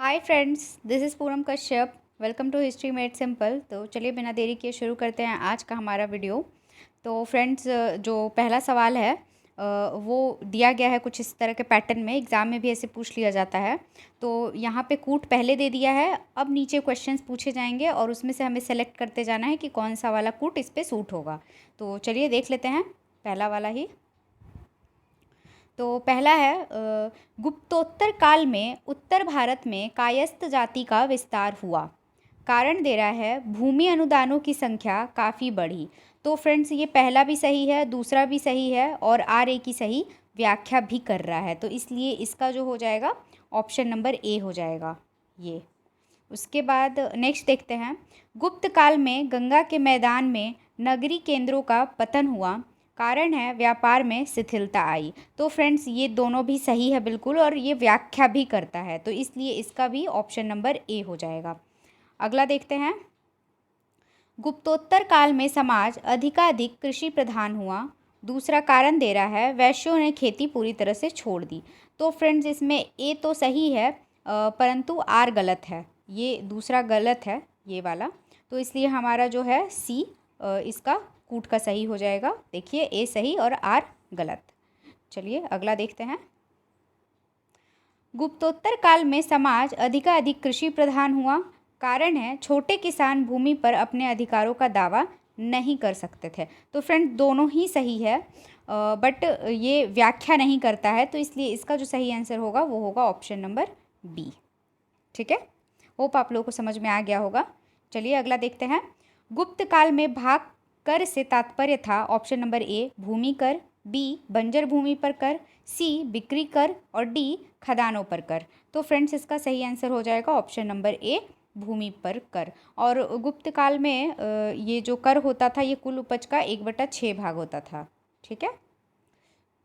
Hi friends, this is Poonam Kashyap. Welcome to history made simple. तो चलिए बिना देरी किए शुरू करते हैं आज का हमारा वीडियो। तो फ्रेंड्स, जो पहला सवाल है वो दिया गया है कुछ इस तरह के पैटर्न में। एग्ज़ाम में भी ऐसे पूछ लिया जाता है। तो यहाँ पे कूट पहले दे दिया है, अब नीचे क्वेश्चंस पूछे जाएंगे और उसमें से हमें सेलेक्ट करते जाना है कि कौन सा वाला कूट इस पर सूट होगा। तो चलिए देख लेते हैं पहला वाला ही। तो पहला है गुप्तोत्तर काल में उत्तर भारत में कायस्थ जाति का विस्तार हुआ। कारण दे रहा है भूमि अनुदानों की संख्या काफ़ी बढ़ी। तो फ्रेंड्स, ये पहला भी सही है, दूसरा भी सही है और आर ए की सही व्याख्या भी कर रहा है। तो इसलिए इसका जो हो जाएगा ऑप्शन नंबर ए हो जाएगा ये। उसके बाद नेक्स्ट देखते हैं। गुप्त काल में गंगा के मैदान में नगरी केंद्रों का पतन हुआ। कारण है व्यापार में शिथिलता आई। तो फ्रेंड्स, ये दोनों भी सही है बिल्कुल, और ये व्याख्या भी करता है, तो इसलिए इसका भी ऑप्शन नंबर ए हो जाएगा। अगला देखते हैं। गुप्तोत्तर काल में समाज अधिकाधिक कृषि प्रधान हुआ। दूसरा कारण दे रहा है वैश्यों ने खेती पूरी तरह से छोड़ दी। तो फ्रेंड्स, इसमें ए तो सही है परंतु आर गलत है। ये दूसरा गलत है, ये वाला। तो इसलिए हमारा जो है सी इसका कूट का सही हो जाएगा। देखिए, ए सही और आर गलत। चलिए अगला देखते हैं। गुप्तोत्तर काल में समाज अधिकाधिक कृषि प्रधान हुआ। कारण है छोटे किसान भूमि पर अपने अधिकारों का दावा नहीं कर सकते थे। तो फ्रेंड, दोनों ही सही है बट ये व्याख्या नहीं करता है, तो इसलिए इसका जो सही आंसर होगा वो होगा ऑप्शन नंबर बी। ठीक है, होप आप लोगों को समझ में आ गया होगा। चलिए अगला देखते हैं। गुप्त काल में भाग कर से तात्पर्य था ऑप्शन नंबर ए भूमि कर, बी बंजर भूमि पर कर, सी बिक्री कर और डी खदानों पर कर। तो फ्रेंड्स, इसका सही आंसर हो जाएगा ऑप्शन नंबर ए भूमि पर कर। और गुप्त काल में ये जो कर होता था ये कुल उपज का 1/6 भाग होता था। ठीक है,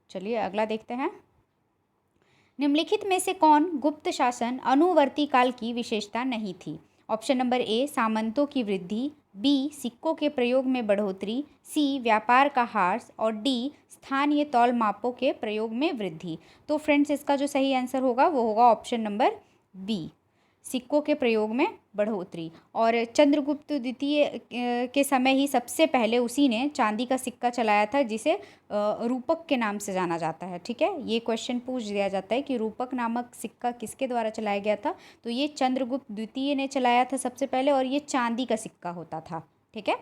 चलिए अगला देखते हैं। निम्नलिखित में से कौन गुप्त शासन अनुवर्ती काल की विशेषता नहीं थी? ऑप्शन नंबर ए सामंतों की वृद्धि, बी सिक्कों के प्रयोग में बढ़ोतरी, सी व्यापार का ह्रास और डी स्थानीय तौल मापों के प्रयोग में वृद्धि। तो फ्रेंड्स, इसका जो सही आंसर होगा वो होगा ऑप्शन नंबर बी सिक्कों के प्रयोग में बढ़ोतरी। और चंद्रगुप्त द्वितीय के समय ही सबसे पहले उसी ने चांदी का सिक्का चलाया था, जिसे रूपक के नाम से जाना जाता है। ठीक है, ये क्वेश्चन पूछ दिया जाता है कि रूपक नामक सिक्का किसके द्वारा चलाया गया था। तो ये चंद्रगुप्त द्वितीय ने चलाया था सबसे पहले, और ये चांदी का सिक्का होता था। ठीक है,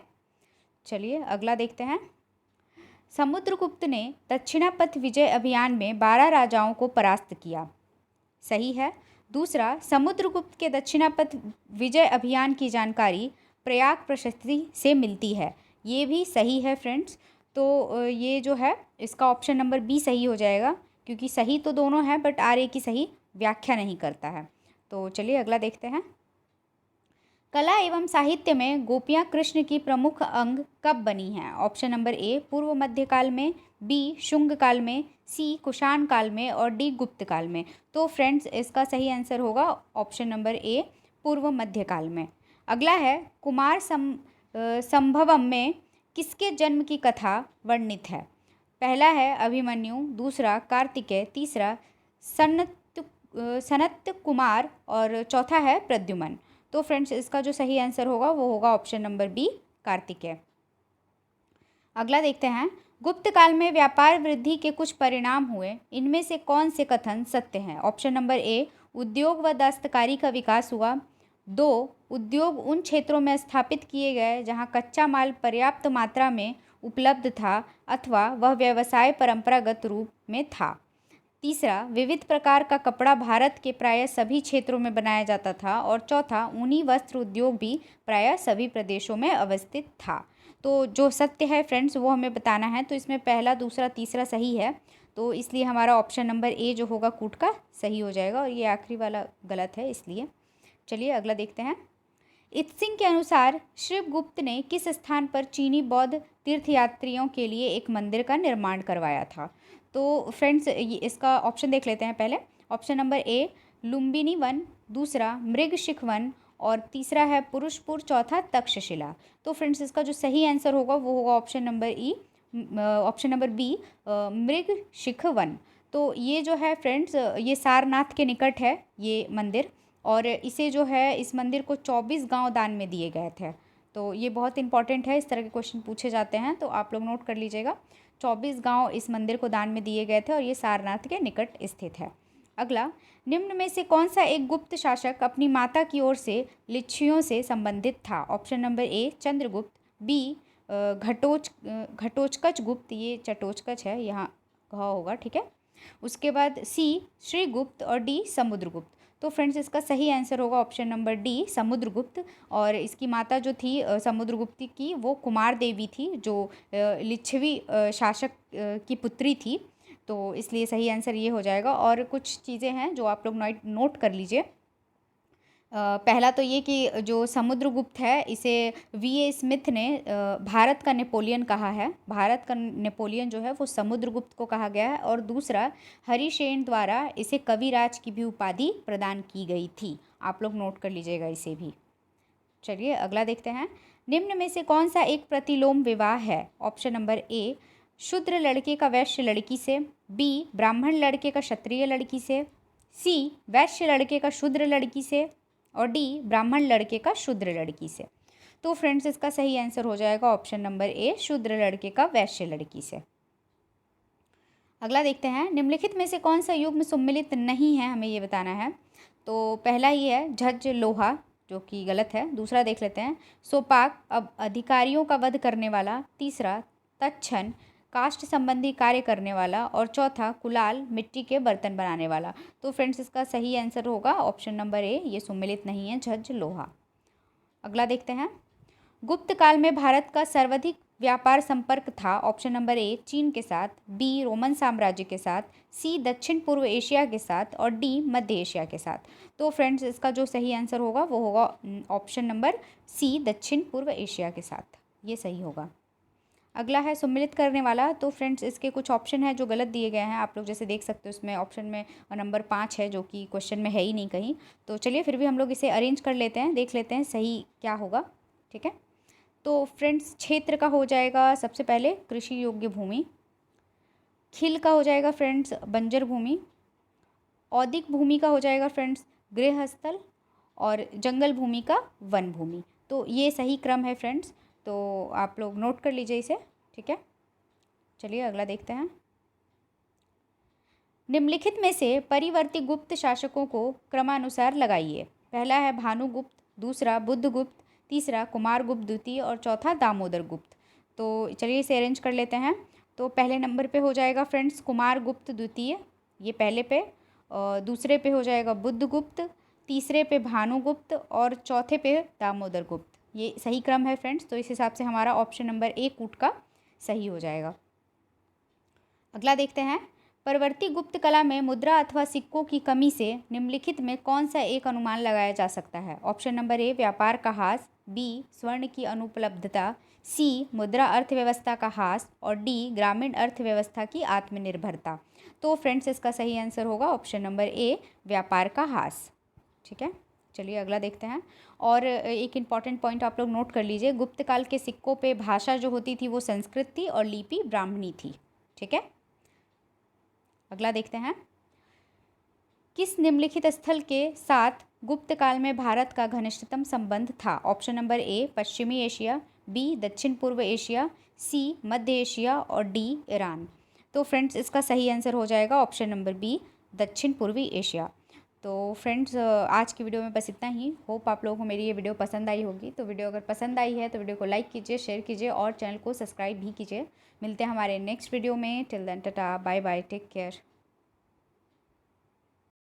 चलिए अगला देखते हैं। समुद्रगुप्त ने दक्षिणापथ विजय अभियान में 12 राजाओं को परास्त किया। सही है। दूसरा, समुद्रगुप्त के दक्षिणापथ विजय अभियान की जानकारी प्रयाग प्रशस्ति से मिलती है। ये भी सही है फ्रेंड्स। तो ये जो है इसका ऑप्शन नंबर बी सही हो जाएगा, क्योंकि सही तो दोनों है बट आर ए की सही व्याख्या नहीं करता है। तो चलिए अगला देखते हैं। कला एवं साहित्य में गोपियाँ कृष्ण की प्रमुख अंग कब बनी हैं? ऑप्शन नंबर ए पूर्व मध्य काल में, बी शुंग काल में, सी कुषाण काल में और डी गुप्त काल में। तो फ्रेंड्स, इसका सही आंसर होगा ऑप्शन नंबर ए पूर्व मध्य काल में। अगला है कुमार संभवम में किसके जन्म की कथा वर्णित है? पहला है अभिमन्यु, दूसरा कार्तिकेय, तीसरा सनत कुमार और चौथा है प्रद्युमन। तो फ्रेंड्स, इसका जो सही आंसर होगा वो होगा ऑप्शन नंबर बी कार्तिकेय। अगला देखते हैं। गुप्त काल में व्यापार वृद्धि के कुछ परिणाम हुए, इनमें से कौन से कथन सत्य हैं? ऑप्शन नंबर ए उद्योग व दस्तकारी का विकास हुआ, 2 उद्योग उन क्षेत्रों में स्थापित किए गए जहां कच्चा माल पर्याप्त मात्रा में उपलब्ध था अथवा वह व्यवसाय परंपरागत रूप में था, तीसरा विविध प्रकार का कपड़ा भारत के प्रायः सभी क्षेत्रों में बनाया जाता था और चौथा ऊनी वस्त्र उद्योग भी प्रायः सभी प्रदेशों में अवस्थित था। तो जो सत्य है फ्रेंड्स वो हमें बताना है। तो इसमें पहला, दूसरा, तीसरा सही है, तो इसलिए हमारा ऑप्शन नंबर ए जो होगा कूट का सही हो जाएगा, और ये आखिरी वाला गलत है इसलिए। चलिए अगला देखते हैं। इत्सिंग के अनुसार शिवगुप्त ने किस स्थान पर चीनी बौद्ध तीर्थयात्रियों के लिए एक मंदिर का निर्माण करवाया था? तो फ्रेंड्स, इसका ऑप्शन देख लेते हैं पहले। ऑप्शन नंबर ए लुम्बिनी वन, दूसरा मृगशिख वन और तीसरा है पुरुषपुर, चौथा तक्षशिला। तो फ्रेंड्स, इसका जो सही आंसर होगा वो होगा ऑप्शन नंबर बी मृगशिख वन। तो ये जो है फ्रेंड्स, ये सारनाथ के निकट है ये मंदिर, और इसे जो है इस मंदिर को 24 गांव दान में दिए गए थे। तो ये बहुत इंपॉर्टेंट है, इस तरह के क्वेश्चन पूछे जाते हैं तो आप लोग नोट कर लीजिएगा। 24 गांव इस मंदिर को दान में दिए गए थे और ये सारनाथ के निकट स्थित है। अगला, निम्न में से कौन सा एक गुप्त शासक अपनी माता की ओर से लिच्छियों से संबंधित था? Option number A Chandragupta, B Ghatotkacha Gupta, ये चटोत्कच है, यहाँ घ होगा, ठीक है। उसके बाद सी श्रीगुप्त और डी समुद्रगुप्त। तो फ्रेंड्स इसका सही आंसर होगा ऑप्शन नंबर डी समुद्रगुप्त। और इसकी माता जो थी समुद्रगुप्त की, वो कुमार देवी थी जो लिच्छवी शासक की पुत्री थी। तो इसलिए सही आंसर ये हो जाएगा। और कुछ चीज़ें हैं जो आप लोग नोट कर लीजिए। पहला तो ये कि जो समुद्रगुप्त है इसे वी.ए. स्मिथ ने भारत का नेपोलियन कहा है। भारत का नेपोलियन जो है वो समुद्रगुप्त को कहा गया है। और दूसरा, हरिसेन द्वारा इसे कविराज की भी उपाधि प्रदान की गई थी। आप लोग नोट कर लीजिएगा इसे भी। चलिए अगला देखते हैं। निम्न में से कौन सा एक प्रतिलोम विवाह है? ऑप्शन नंबर ए शूद्र लड़के का वैश्य लड़की से, बी ब्राह्मण लड़के का क्षत्रिय लड़की से, सी वैश्य लड़के का शूद्र लड़की से, और डी ब्राह्मण लड़के का शूद्र लड़की से। तो फ्रेंड्स इसका सही आंसर हो जाएगा ऑप्शन नंबर ए शूद्र लड़के का वैश्य लड़की से। अगला देखते हैं। निम्नलिखित में से कौन सा युग्म सम्मिलित नहीं है, हमें ये बताना है। तो पहला ही है झज्ज लोहा, जो कि गलत है। दूसरा देख लेते हैं, सोपाक अब अधिकारियों का वध करने वाला। तीसरा, तक्षण काष्ठ संबंधी कार्य करने वाला। और चौथा, कुलाल मिट्टी के बर्तन बनाने वाला। तो फ्रेंड्स इसका सही आंसर होगा ऑप्शन नंबर ए, ये सम्मिलित नहीं है, झज्ज लोहा। अगला देखते हैं। गुप्त काल में भारत का सर्वाधिक व्यापार संपर्क था। ऑप्शन नंबर ए चीन के साथ, बी रोमन साम्राज्य के साथ, सी दक्षिण पूर्व एशिया के साथ, और डी मध्य एशिया के साथ। तो फ्रेंड्स इसका जो सही आंसर होगा वो होगा ऑप्शन नंबर सी दक्षिण पूर्व एशिया के साथ, ये सही होगा। अगला है सम्मिलित करने वाला। तो फ्रेंड्स इसके कुछ ऑप्शन है जो गलत दिए गए हैं, आप लोग जैसे देख सकते हो इसमें ऑप्शन में नंबर 5 है जो कि क्वेश्चन में है ही नहीं कहीं। तो चलिए फिर भी हम लोग इसे अरेंज कर लेते हैं, देख लेते हैं सही क्या होगा, ठीक है। तो फ्रेंड्स क्षेत्र का हो जाएगा सबसे पहले कृषि योग्य भूमि, खिल का हो जाएगा फ्रेंड्स बंजर भूमि, औद्योगिक भूमि का हो जाएगा फ्रेंड्स गृहस्थल, और जंगल भूमि का वन भूमि। तो ये सही क्रम है फ्रेंड्स, तो आप लोग नोट कर लीजिए इसे, ठीक है। चलिए अगला देखते हैं। निम्नलिखित में से परिवर्ती गुप्त शासकों को क्रमानुसार लगाइए। पहला है भानुगुप्त, दूसरा बुद्धगुप्त, तीसरा कुमारगुप्त द्वितीय, और चौथा दामोदर गुप्त। तो चलिए इसे अरेंज कर लेते हैं। तो पहले नंबर पे हो जाएगा फ्रेंड्स कुमारगुप्त द्वितीय, ये पहले पे, दूसरे पे हो जाएगा बुद्धगुप्त, तीसरे पे भानुगुप्त, और चौथे पे दामोदर गुप्त। ये सही क्रम है फ्रेंड्स, तो इस हिसाब से हमारा ऑप्शन नंबर ए कूट का सही हो जाएगा। अगला देखते हैं। परवर्ती गुप्त कला में मुद्रा अथवा सिक्कों की कमी से निम्नलिखित में कौन सा एक अनुमान लगाया जा सकता है? ऑप्शन नंबर ए व्यापार का ह्रास, बी स्वर्ण की अनुपलब्धता, सी मुद्रा अर्थव्यवस्था का ह्रास, और डी ग्रामीण अर्थव्यवस्था की आत्मनिर्भरता। तो फ्रेंड्स इसका सही आंसर होगा ऑप्शन नंबर ए व्यापार का ह्रास, ठीक है। चलिए अगला देखते हैं। और एक इम्पॉर्टेंट पॉइंट आप लोग नोट कर लीजिए, गुप्त काल के सिक्कों पे भाषा जो होती थी वो संस्कृत थी और लिपि ब्राह्मणी थी, ठीक है। अगला देखते हैं। किस निम्नलिखित स्थल के साथ गुप्त काल में भारत का घनिष्ठतम संबंध था? ऑप्शन नंबर ए पश्चिमी एशिया, बी दक्षिण पूर्व एशिया, सी मध्य एशिया, और डी ईरान। तो फ्रेंड्स इसका सही आंसर हो जाएगा ऑप्शन नंबर बी दक्षिण पूर्वी एशिया। तो फ्रेंड्स आज की वीडियो में बस इतना ही। होप आप लोगों को मेरी ये वीडियो पसंद आई होगी। तो वीडियो अगर पसंद आई है तो वीडियो को लाइक कीजिए, शेयर कीजिए, और चैनल को सब्सक्राइब भी कीजिए। मिलते हैं हमारे नेक्स्ट वीडियो में। Till then tata, bye bye, take care.